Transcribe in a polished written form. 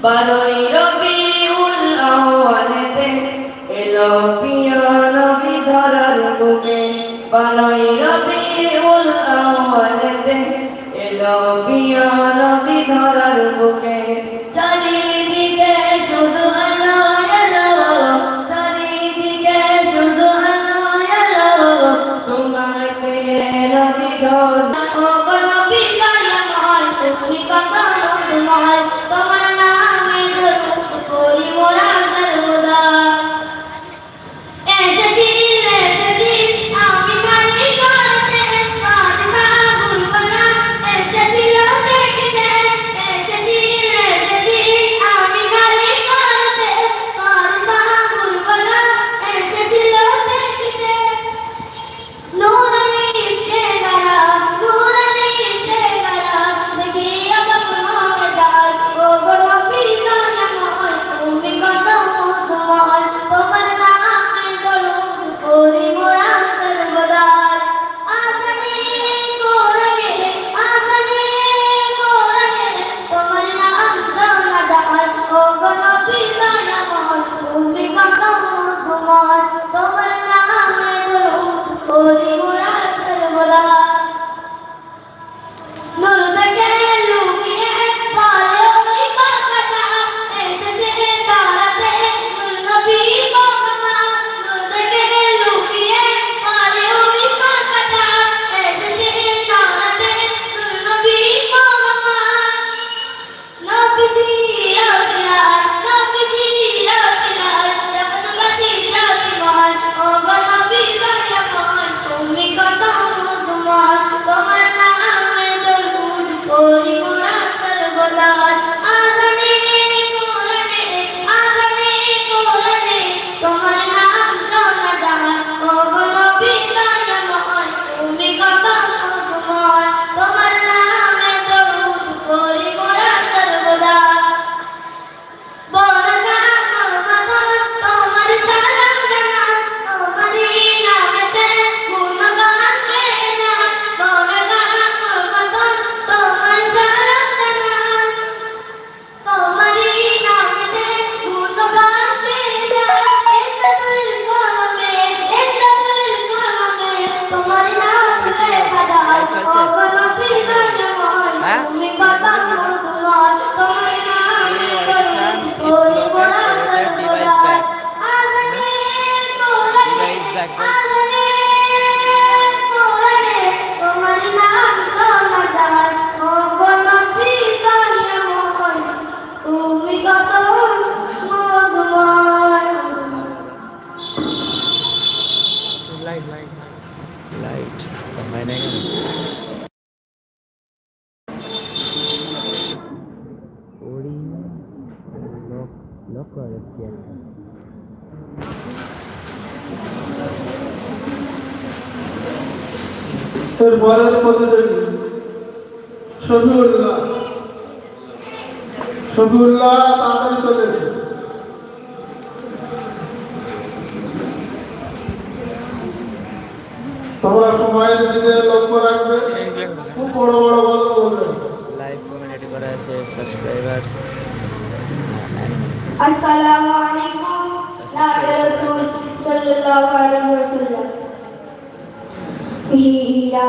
বারোই রবিউল আউয়ালেতে এলো পিয়া নবী ধরার বুকে, বারোই রবিউল আউয়ালেতে এলো পিয়া নবী ধরার বুকে। চারিদিকে শুধু আল্লাহ আল্লাহ, চারিদিকে শুধু আল্লাহ আল্লাহ, তোমায় পেয়ে নবী ধর। ও গো নবী দয়াময়, তুমি কত মহৎময়, তোমার নামে দরুদ করি মোরা সর্বদা। এসেছিলেন আমি মালি করতে, কথা ভুলব না, এসেছিল দেখতে। এসেছিলেন আমি মালি করতে, কথা ভুলব না, এসেছিল দেখতে। নূরানি চেহারা, নূরানি চেহারা, দেখিয়া বকুল মজার। ও গো নবী দয়াময়, তুমি কত মহৎময়, তোমার নামে দরুদ করি মোরা সর্বদা। আজানে কোরআনে, আজানে কোরআনে, তোমার নাম শোনা যায়। ও গো নবী দয়াময়, তুমি কত মহৎময়, তোমার নামে দরুদ করি মোরা সর্বদা। নূর থেকে লুকিয়ে পরে ওই পাখাটা, এসেছে তারাতে নূর নবীর বহনা। নূর থেকে লুকিয়ে পরে ওই পাখাটা, এসেছে তারাতে নূর নবীর বহনা। নবীজি রসিলার, নবীজি রসিলার, জগৎবাসী জ্যোতির্ময়। ও গো নবী দয়াময়, তুমি কত মহৎময়, তোমার নামে দরুদ করি মোরা সর্বদা। আজানে কোরআনে, আজানে কোরআনে, তোমার নাম শোনা যায়। ও গো নবী দয়াময়, তুমি কত মহৎময়, তোমার নামে দরুদ করি মোরা সর্বদা। বরকা তোমার তোমার সালাম জানাই, তোমারই নামেতে গুণগান গেয়ে যাই। বরকা তোমার সালাম জানাই, তোমারই নামেতে গুণগান গেয়ে যাই। ইন্দাতুল কলমে, ইন্দাতুল কলমে, তোমার নাম লেখা যায়। ও গো নবী দয়াময়, তুমি কত মহৎময়, তোমার নামে দরুদ করি মোরা সর্বদা। আজানে কোরআনে, আজানে কোরআনে, তোমার নাম শোনা যায়। ও গো নবী দয়াময়, তুমি কত মহৎময়। लाइट तो मैंने थोड़ी लॉक लॉक कर दिया। এরপরের প্রতিযোগী শফিউল্লাহ, শফিউল্লাহ তাড়াতাড়ি চলে এসো। তোমরা সময়ের দিকে লক্ষ্য রাখবে, খুব বড় বড় কথা বলবে। लाइव कम्युनिटी करा है सब्सक्राइबर्स अस्सलामु अलैकुम नात रसूल सल्लल्लाहु अलैहि वसल्लम। हीरा